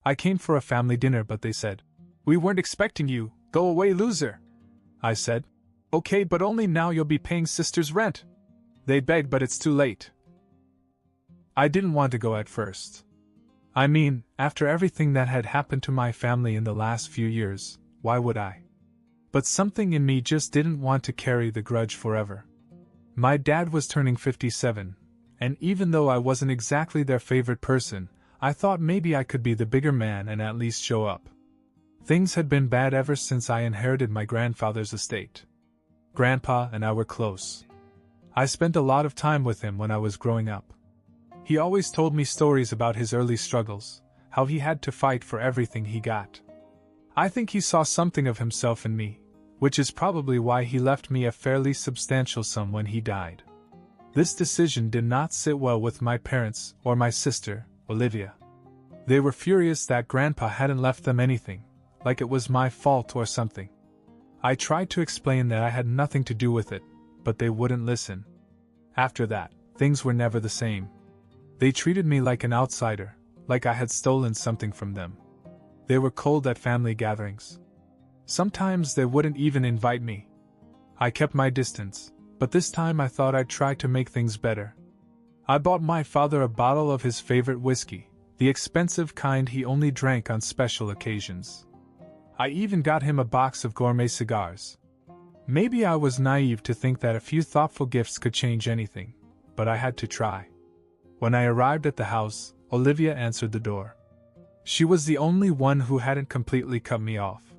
I came for a family dinner, but they said, "We weren't expecting you, go away, loser." I said, "Okay, but only now you'll be paying sister's rent." They begged, but it's too late. I didn't want to go at first. I mean, after everything that had happened to my family in the last few years, why would I? But something in me just didn't want to carry the grudge forever. My dad was turning 57, and even though I wasn't exactly their favorite person, I thought maybe I could be the bigger man and at least show up. Things had been bad ever since I inherited my grandfather's estate. Grandpa and I were close. I spent a lot of time with him when I was growing up. He always told me stories about his early struggles, how he had to fight for everything he got. I think he saw something of himself in me, which is probably why he left me a fairly substantial sum when he died. This decision did not sit well with my parents or my sister, Olivia. They were furious that Grandpa hadn't left them anything, like it was my fault or something. I tried to explain that I had nothing to do with it, but they wouldn't listen. After that, things were never the same. They treated me like an outsider, like I had stolen something from them. They were cold at family gatherings. Sometimes they wouldn't even invite me. I kept my distance, but this time I thought I'd try to make things better. I bought my father a bottle of his favorite whiskey, the expensive kind he only drank on special occasions. I even got him a box of gourmet cigars. Maybe I was naive to think that a few thoughtful gifts could change anything, but I had to try. When I arrived at the house, Olivia answered the door. She was the only one who hadn't completely cut me off.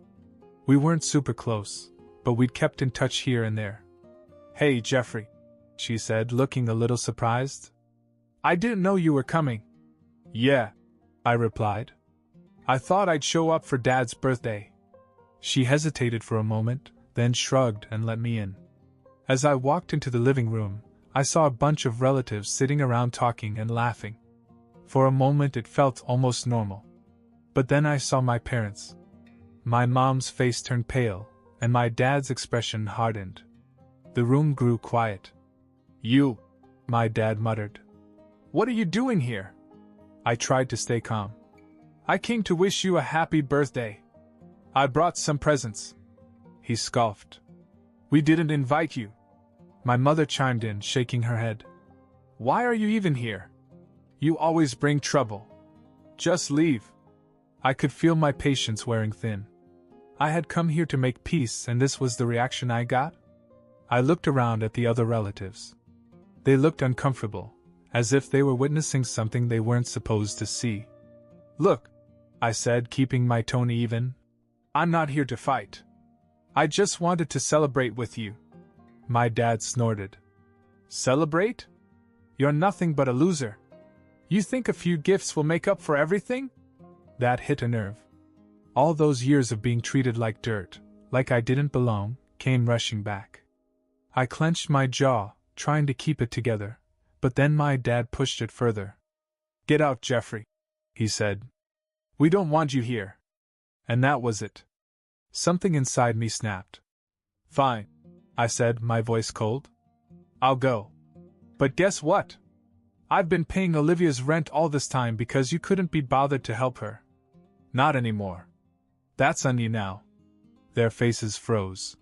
We weren't super close, but we'd kept in touch here and there. "Hey, Jeffrey," she said, looking a little surprised. "I didn't know you were coming." "Yeah," I replied. "I thought I'd show up for Dad's birthday." She hesitated for a moment, then shrugged and let me in. As I walked into the living room, I saw a bunch of relatives sitting around talking and laughing. For a moment it felt almost normal. But then I saw my parents. My mom's face turned pale, and my dad's expression hardened. The room grew quiet. "You," my dad muttered. "What are you doing here?" I tried to stay calm. "I came to wish you a happy birthday. I brought some presents." He scoffed. "We didn't invite you." My mother chimed in, shaking her head. "Why are you even here? You always bring trouble. Just leave." I could feel my patience wearing thin. I had come here to make peace, and this was the reaction I got? I looked around at the other relatives. They looked uncomfortable, as if they were witnessing something they weren't supposed to see. "Look," I said, keeping my tone even. "I'm not here to fight. I just wanted to celebrate with you." My dad snorted. "Celebrate? You're nothing but a loser. You think a few gifts will make up for everything?" That hit a nerve. All those years of being treated like dirt, like I didn't belong, came rushing back. I clenched my jaw, trying to keep it together, but then my dad pushed it further. "Get out, Jeffrey," he said. "We don't want you here." And that was it. Something inside me snapped. "Fine," I said, my voice cold. "I'll go. But guess what? I've been paying Olivia's rent all this time because you couldn't be bothered to help her. Not anymore. That's on you now." Their faces froze.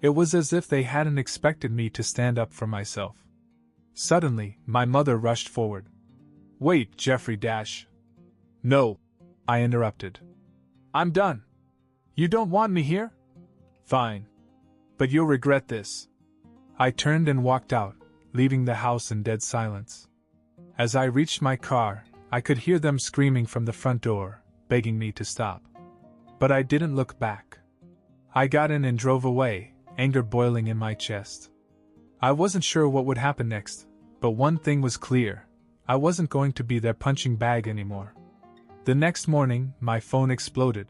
It was as if they hadn't expected me to stand up for myself. Suddenly, my mother rushed forward. "Wait, Jeffrey Dash." "No," I interrupted. "I'm done. You don't want me here? Fine. But you'll regret this." I turned and walked out, leaving the house in dead silence. As I reached my car, I could hear them screaming from the front door, begging me to stop. But I didn't look back. I got in and drove away, anger boiling in my chest. I wasn't sure what would happen next, but one thing was clear: I wasn't going to be their punching bag anymore. The next morning, my phone exploded.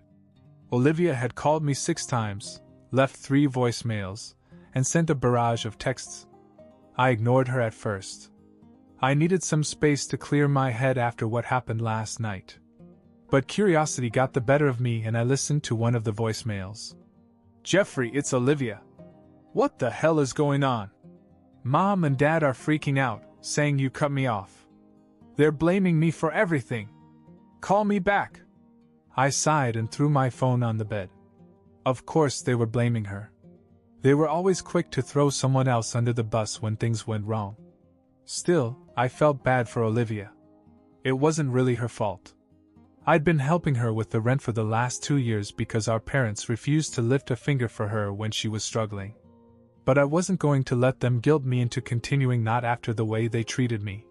Olivia had called me 6 times, left 3 voicemails, and sent a barrage of texts. I ignored her at first. I needed some space to clear my head after what happened last night. But curiosity got the better of me and I listened to one of the voicemails. "Jeffrey, it's Olivia. What the hell is going on? Mom and Dad are freaking out, saying you cut me off. They're blaming me for everything. Call me back." I sighed and threw my phone on the bed. Of course they were blaming her. They were always quick to throw someone else under the bus when things went wrong. Still, I felt bad for Olivia. It wasn't really her fault. I'd been helping her with the rent for the last 2 years because our parents refused to lift a finger for her when she was struggling. But I wasn't going to let them guilt me into continuing, not after the way they treated me.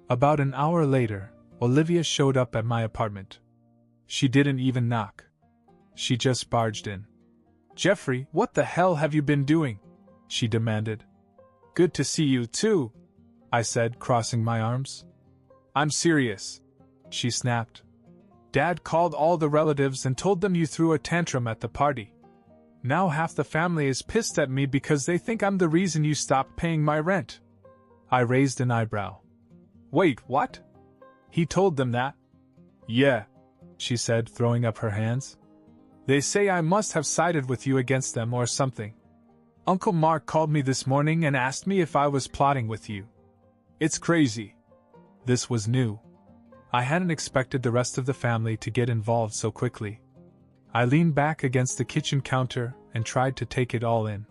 About an hour later, Olivia showed up at my apartment. She didn't even knock. She just barged in. "Jeffrey, what the hell have you been doing?" she demanded. "Good to see you too," I said, crossing my arms. "I'm serious," she snapped. "Dad called all the relatives and told them you threw a tantrum at the party. Now half the family is pissed at me because they think I'm the reason you stopped paying my rent." I raised an eyebrow. "Wait, what?" "He told them that?" "Yeah," she said, throwing up her hands. "They say I must have sided with you against them or something. Uncle Mark called me this morning and asked me if I was plotting with you. It's crazy." This was new. I hadn't expected the rest of the family to get involved so quickly. I leaned back against the kitchen counter and tried to take it all in.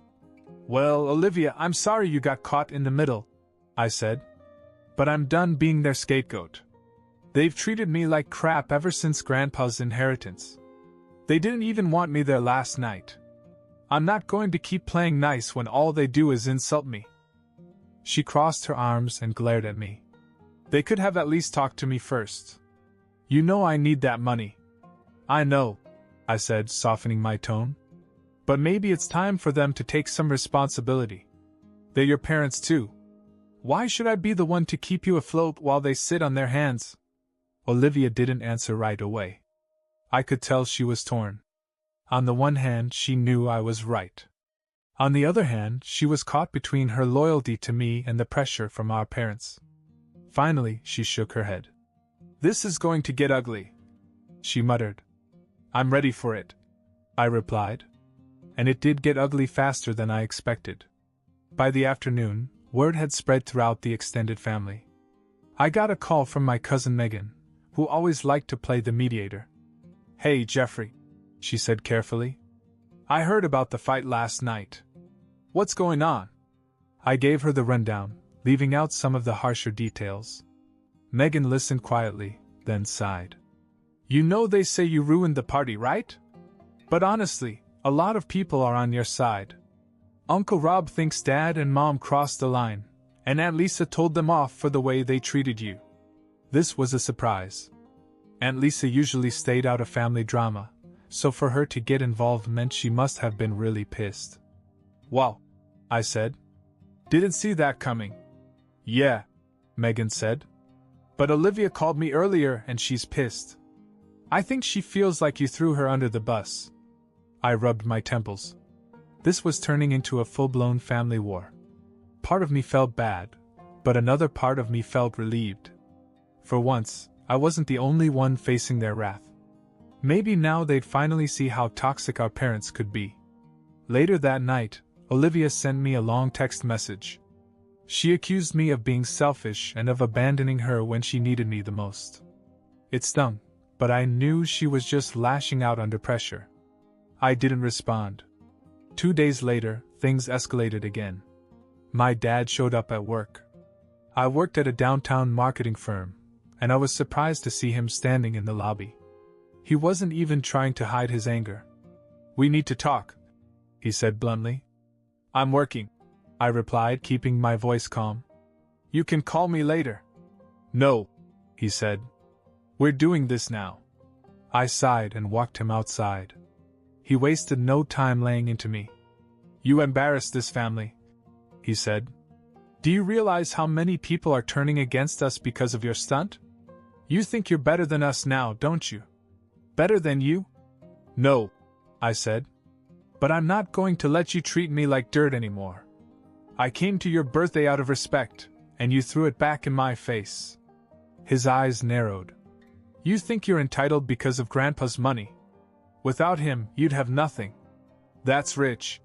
"Well, Olivia, I'm sorry you got caught in the middle," I said. "But I'm done being their scapegoat. They've treated me like crap ever since Grandpa's inheritance. They didn't even want me there last night. I'm not going to keep playing nice when all they do is insult me." She crossed her arms and glared at me. "They could have at least talked to me first. You know I need that money." "I know," I said, softening my tone. "But maybe it's time for them to take some responsibility. They're your parents too. Why should I be the one to keep you afloat while they sit on their hands?" Olivia didn't answer right away. I could tell she was torn. On the one hand, she knew I was right. On the other hand, she was caught between her loyalty to me and the pressure from our parents. Finally, she shook her head. "This is going to get ugly," she muttered. "I'm ready for it," I replied. And it did get ugly faster than I expected. By the afternoon, word had spread throughout the extended family. I got a call from my cousin Megan, who always liked to play the mediator. "Hey, Jeffrey," she said carefully. "I heard about the fight last night. What's going on?" I gave her the rundown, leaving out some of the harsher details. Megan listened quietly, then sighed. "You know they say you ruined the party, right? But honestly, a lot of people are on your side. Uncle Rob thinks Dad and Mom crossed the line, and Aunt Lisa told them off for the way they treated you." This was a surprise. Aunt Lisa usually stayed out of family drama, so for her to get involved meant she must have been really pissed. "Wow," I said. "Didn't see that coming." "Yeah," Megan said. "But Olivia called me earlier and she's pissed. I think she feels like you threw her under the bus." I rubbed my temples. This was turning into a full-blown family war. Part of me felt bad, but another part of me felt relieved. For once, I wasn't the only one facing their wrath. Maybe now they'd finally see how toxic our parents could be. Later that night, Olivia sent me a long text message. She accused me of being selfish and of abandoning her when she needed me the most. It stung, but I knew she was just lashing out under pressure. I didn't respond. 2 days later, things escalated again. My dad showed up at work. I worked at a downtown marketing firm, and I was surprised to see him standing in the lobby. He wasn't even trying to hide his anger. "We need to talk," he said bluntly. "I'm working," I replied, keeping my voice calm. "You can call me later." "No," he said. "We're doing this now." I sighed and walked him outside. He wasted no time laying into me. "You embarrassed this family," he said. "Do you realize how many people are turning against us because of your stunt? You think you're better than us now, don't you?" "Better than you?" "No," I said. "But I'm not going to let you treat me like dirt anymore. I came to your birthday out of respect, and you threw it back in my face." His eyes narrowed. "You think you're entitled because of Grandpa's money. Without him, you'd have nothing. That's rich,"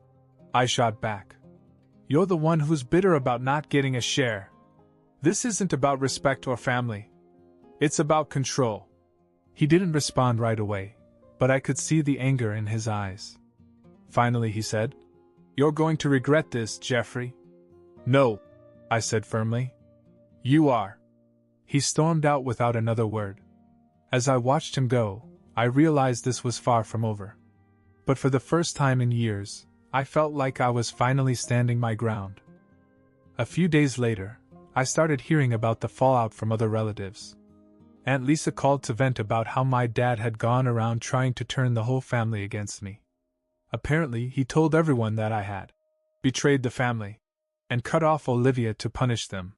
I shot back. "You're the one who's bitter about not getting a share. This isn't about respect or family. It's about control." He didn't respond right away, but I could see the anger in his eyes. Finally he said, "You're going to regret this, Jeffrey." "No," I said firmly. "You are." He stormed out without another word. As I watched him go, I realized this was far from over. But for the first time in years, I felt like I was finally standing my ground. A few days later, I started hearing about the fallout from other relatives. Aunt Lisa called to vent about how my dad had gone around trying to turn the whole family against me. Apparently, he told everyone that I had betrayed the family and cut off Olivia to punish them.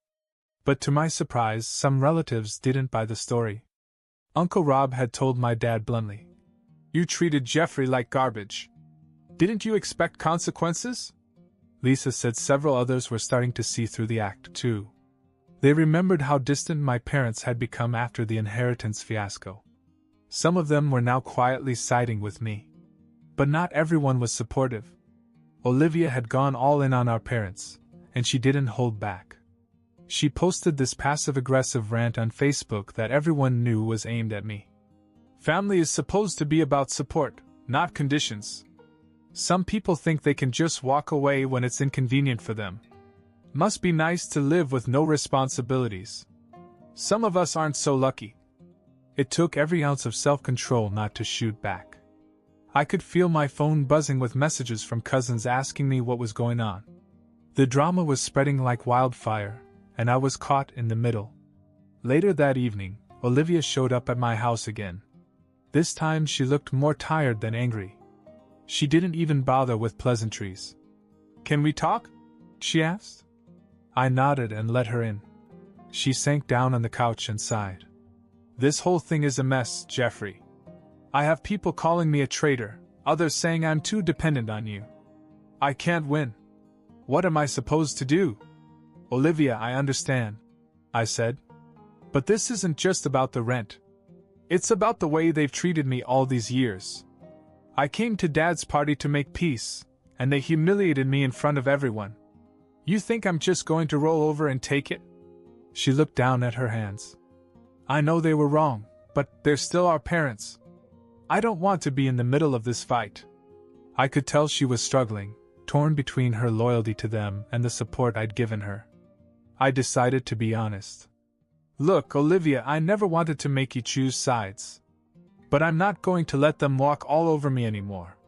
But to my surprise, some relatives didn't buy the story. Uncle Rob had told my dad bluntly, "You treated Jeffrey like garbage. Didn't you expect consequences?" Lisa said several others were starting to see through the act, too. They remembered how distant my parents had become after the inheritance fiasco. Some of them were now quietly siding with me. But not everyone was supportive. Olivia had gone all in on our parents, and she didn't hold back. She posted this passive-aggressive rant on Facebook that everyone knew was aimed at me. "Family is supposed to be about support, not conditions. Some people think they can just walk away when it's inconvenient for them. Must be nice to live with no responsibilities. Some of us aren't so lucky." It took every ounce of self-control not to shoot back. I could feel my phone buzzing with messages from cousins asking me what was going on. The drama was spreading like wildfire, and I was caught in the middle. Later that evening, Olivia showed up at my house again. This time she looked more tired than angry. She didn't even bother with pleasantries. "Can we talk?" she asked. I nodded and let her in. She sank down on the couch and sighed. "This whole thing is a mess, Jeffrey. I have people calling me a traitor, others saying I'm too dependent on you. I can't win. What am I supposed to do?" "Olivia, I understand," I said. "But this isn't just about the rent. It's about the way they've treated me all these years. I came to Dad's party to make peace, and they humiliated me in front of everyone. You think I'm just going to roll over and take it?" She looked down at her hands. "I know they were wrong, but they're still our parents. I don't want to be in the middle of this fight." I could tell she was struggling, torn between her loyalty to them and the support I'd given her. I decided to be honest. "Look, Olivia, I never wanted to make you choose sides. But I'm not going to let them walk all over me anymore.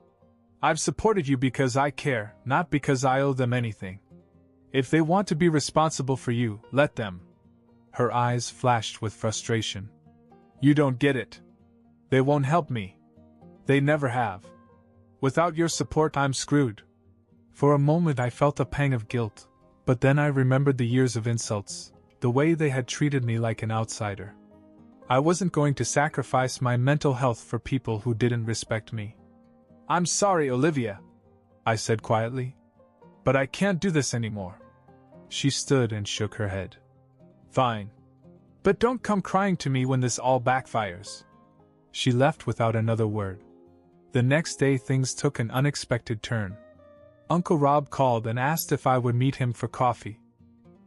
I've supported you because I care, not because I owe them anything. If they want to be responsible for you, let them." Her eyes flashed with frustration. "You don't get it. They won't help me. They never have. Without your support, I'm screwed." For a moment I felt a pang of guilt, but then I remembered the years of insults, the way they had treated me like an outsider. I wasn't going to sacrifice my mental health for people who didn't respect me. "I'm sorry, Olivia," I said quietly. "But I can't do this anymore." She stood and shook her head. "Fine. But don't come crying to me when this all backfires." She left without another word. The next day things took an unexpected turn. Uncle Rob called and asked if I would meet him for coffee.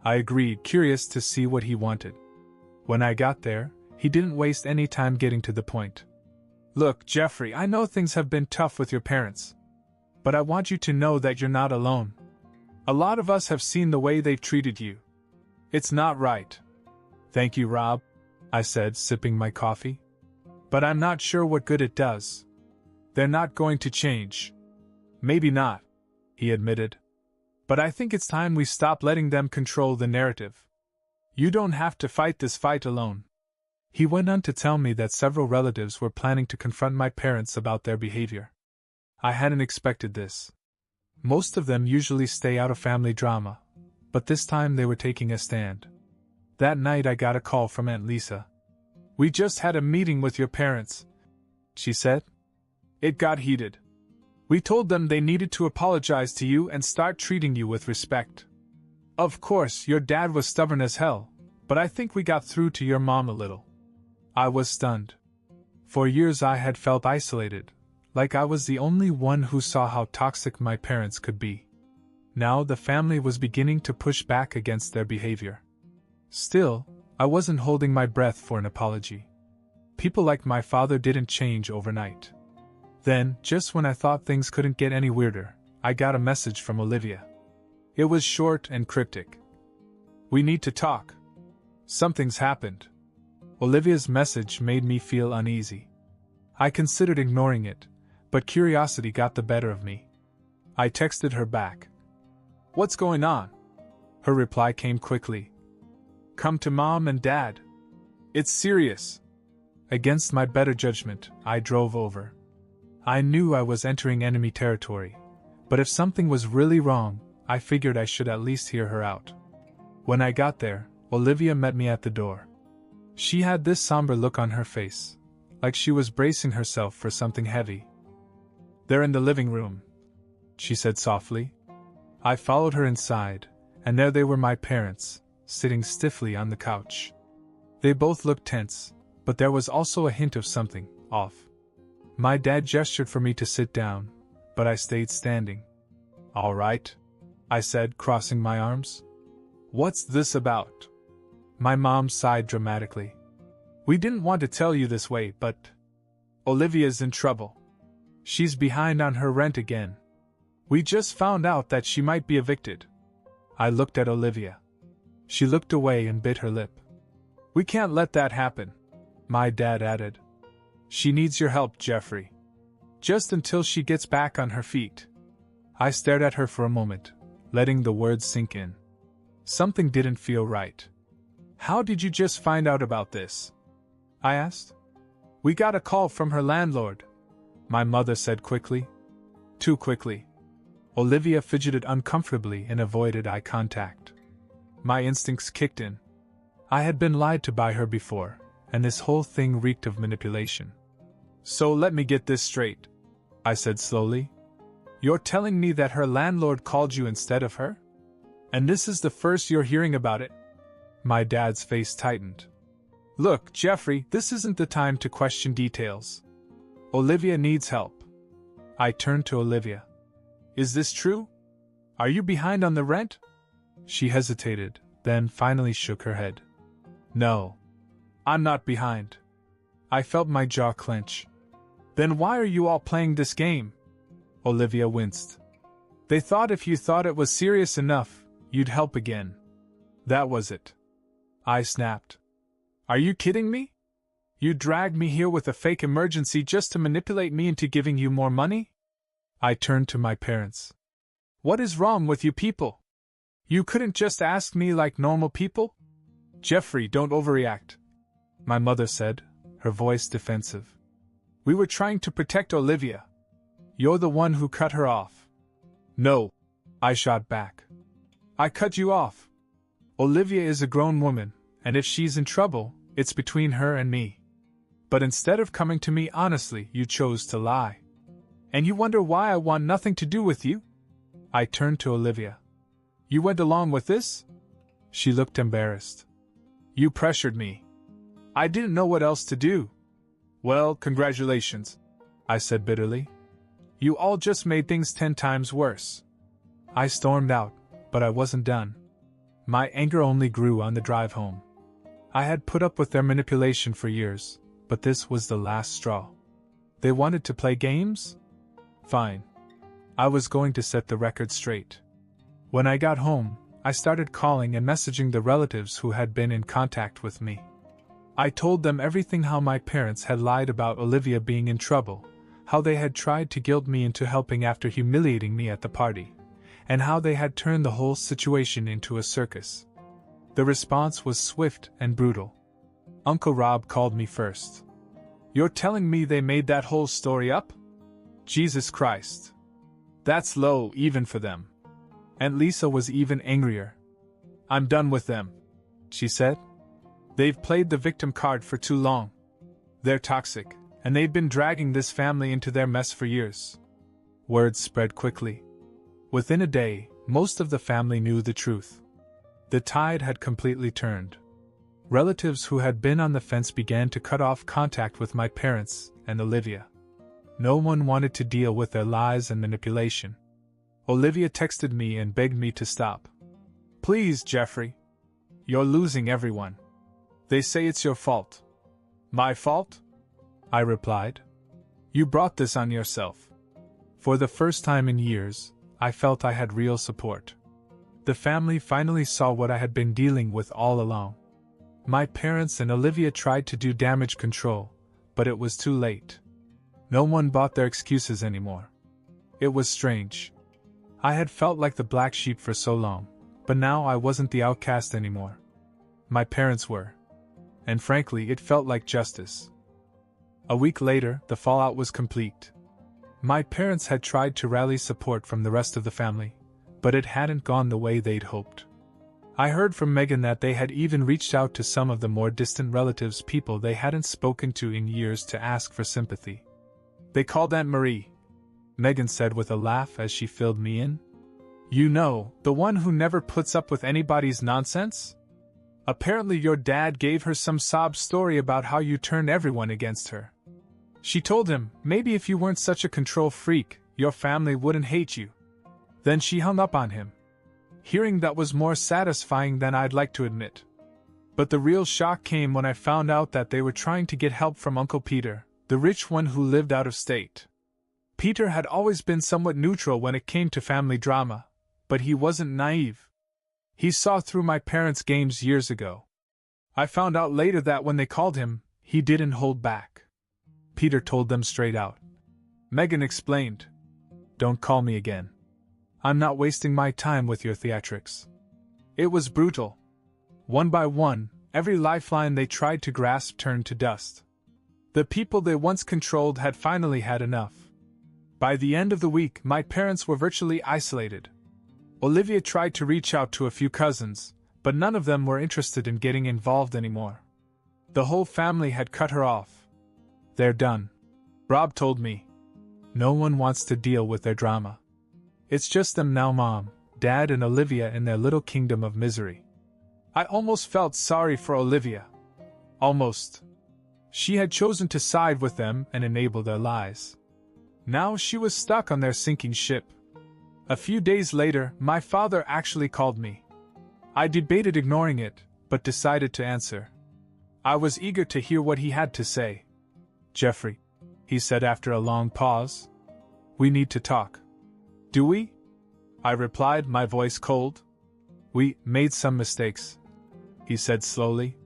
I agreed, curious to see what he wanted. When I got there, he didn't waste any time getting to the point. "Look, Jeffrey, I know things have been tough with your parents. But I want you to know that you're not alone. A lot of us have seen the way they've treated you. It's not right." "Thank you, Rob," I said, sipping my coffee. "But I'm not sure what good it does. They're not going to change." "Maybe not," he admitted. "But I think it's time we stop letting them control the narrative. You don't have to fight this fight alone." He went on to tell me that several relatives were planning to confront my parents about their behavior. I hadn't expected this. Most of them usually stay out of family drama, but this time they were taking a stand. That night I got a call from Aunt Lisa. "We just had a meeting with your parents," she said. "It got heated. We told them they needed to apologize to you and start treating you with respect. Of course, your dad was stubborn as hell, but I think we got through to your mom a little." I was stunned. For years I had felt isolated, like I was the only one who saw how toxic my parents could be. Now the family was beginning to push back against their behavior. Still, I wasn't holding my breath for an apology. People like my father didn't change overnight. Then, just when I thought things couldn't get any weirder, I got a message from Olivia. It was short and cryptic. "We need to talk. Something's happened." Olivia's message made me feel uneasy. I considered ignoring it, but curiosity got the better of me. I texted her back. "What's going on?" Her reply came quickly. "Come to Mom and Dad. It's serious." Against my better judgment, I drove over. I knew I was entering enemy territory, but if something was really wrong, I figured I should at least hear her out. When I got there, Olivia met me at the door. She had this somber look on her face, like she was bracing herself for something heavy. "They're in the living room," she said softly. I followed her inside, and there they were, my parents, sitting stiffly on the couch. They both looked tense, but there was also a hint of something off. My dad gestured for me to sit down, but I stayed standing. "All right," I said, crossing my arms. "What's this about?" My mom sighed dramatically. "We didn't want to tell you this way, but Olivia's in trouble. She's behind on her rent again. We just found out that she might be evicted." I looked at Olivia. She looked away and bit her lip. "We can't let that happen," my dad added. "She needs your help, Jeffrey. Just until she gets back on her feet." I stared at her for a moment, letting the words sink in. Something didn't feel right. "How did you just find out about this?" I asked. "We got a call from her landlord," my mother said quickly. Too quickly. Olivia fidgeted uncomfortably and avoided eye contact. My instincts kicked in. I had been lied to by her before, and this whole thing reeked of manipulation. "So let me get this straight," I said slowly. "You're telling me that her landlord called you instead of her? And this is the first you're hearing about it?" My dad's face tightened. "Look, Jeffrey, this isn't the time to question details. Olivia needs help." I turned to Olivia. "Is this true? Are you behind on the rent?" She hesitated, then finally shook her head. "No. I'm not behind." I felt my jaw clench. "Then why are you all playing this game?" Olivia winced. "They thought if you thought it was serious enough, you'd help again. That was it." I snapped. "Are you kidding me? You dragged me here with a fake emergency just to manipulate me into giving you more money?" I turned to my parents. "What is wrong with you people? You couldn't just ask me like normal people?" "Jeffrey, don't overreact," my mother said, her voice defensive. "We were trying to protect Olivia. You're the one who cut her off." "No," I shot back. "I cut you off. Olivia is a grown woman, and if she's in trouble, it's between her and me. But instead of coming to me honestly, you chose to lie. And you wonder why I want nothing to do with you?" I turned to Olivia. "You went along with this?" She looked embarrassed. "You pressured me. I didn't know what else to do." "Well, congratulations," I said bitterly. "You all just made things 10 times worse." I stormed out, but I wasn't done. My anger only grew on the drive home. I had put up with their manipulation for years, but this was the last straw. They wanted to play games? Fine. I was going to set the record straight. When I got home, I started calling and messaging the relatives who had been in contact with me. I told them everything: how my parents had lied about Olivia being in trouble, how they had tried to guilt me into helping after humiliating me at the party, and how they had turned the whole situation into a circus. The response was swift and brutal. Uncle Rob called me first. "You're telling me they made that whole story up? Jesus Christ. That's low even for them." Aunt Lisa was even angrier. "I'm done with them," she said. "They've played the victim card for too long. They're toxic, and they've been dragging this family into their mess for years." Word spread quickly. Within a day, most of the family knew the truth. The tide had completely turned. Relatives who had been on the fence began to cut off contact with my parents and Olivia. No one wanted to deal with their lies and manipulation. Olivia texted me and begged me to stop. "Please, Jeffrey. You're losing everyone. They say it's your fault." "My fault?" I replied. You brought this on yourself. For the first time in years, I felt I had real support. The family finally saw what I had been dealing with all along. My parents and Olivia tried to do damage control, but it was too late. No one bought their excuses anymore. It was strange. I had felt like the black sheep for so long, but now I wasn't the outcast anymore. My parents were. And frankly, it felt like justice. A week later, the fallout was complete. My parents had tried to rally support from the rest of the family, but it hadn't gone the way they'd hoped. I heard from Megan that they had even reached out to some of the more distant relatives, people they hadn't spoken to in years, to ask for sympathy. They called Aunt Marie, Megan said with a laugh as she filled me in. You know, the one who never puts up with anybody's nonsense? Apparently your dad gave her some sob story about how you turned everyone against her. She told him, maybe if you weren't such a control freak, your family wouldn't hate you. Then she hung up on him. Hearing that was more satisfying than I'd like to admit. But the real shock came when I found out that they were trying to get help from Uncle Peter, the rich one who lived out of state. Peter had always been somewhat neutral when it came to family drama, but he wasn't naive. He saw through my parents' games years ago. I found out later that when they called him, he didn't hold back. Peter told them straight out. Megan explained. Don't call me again. I'm not wasting my time with your theatrics. It was brutal. One by one, every lifeline they tried to grasp turned to dust. The people they once controlled had finally had enough. By the end of the week, my parents were virtually isolated. Olivia tried to reach out to a few cousins, but none of them were interested in getting involved anymore. The whole family had cut her off. They're done. Rob told me. No one wants to deal with their drama. It's just them now, Mom, Dad, and Olivia in their little kingdom of misery. I almost felt sorry for Olivia. Almost. She had chosen to side with them and enable their lies. Now she was stuck on their sinking ship. A few days later, my father actually called me. I debated ignoring it, but decided to answer. I was eager to hear what he had to say. Jeffrey, he said after a long pause. We need to talk. Do we? I replied, my voice cold. We made some mistakes, he said slowly.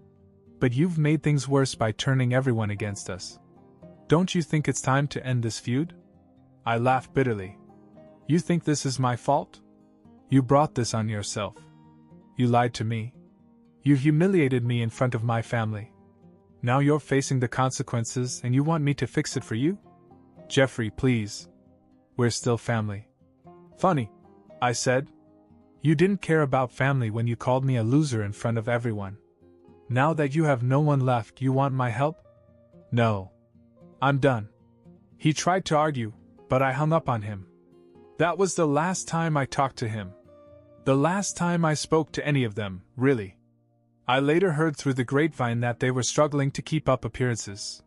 But you've made things worse by turning everyone against us. Don't you think it's time to end this feud? I laughed bitterly. You think this is my fault? You brought this on yourself. You lied to me. You humiliated me in front of my family. Now you're facing the consequences and you want me to fix it for you? Jeffrey, please. We're still family. Funny, I said. You didn't care about family when you called me a loser in front of everyone. Now that you have no one left, you want my help? No. I'm done. He tried to argue, but I hung up on him. That was the last time I talked to him. The last time I spoke to any of them, really. I later heard through the grapevine that they were struggling to keep up appearances.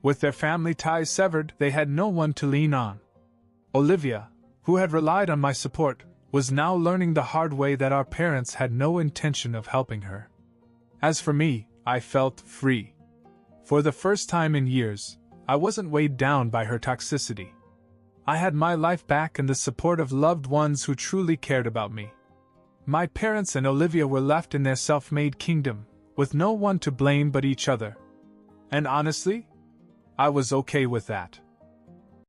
With their family ties severed, they had no one to lean on. Olivia, who had relied on my support, was now learning the hard way that our parents had no intention of helping her. As for me, I felt free. For the first time in years, I wasn't weighed down by her toxicity. I had my life back and the support of loved ones who truly cared about me. My parents and Olivia were left in their self-made kingdom, with no one to blame but each other. And honestly, I was okay with that.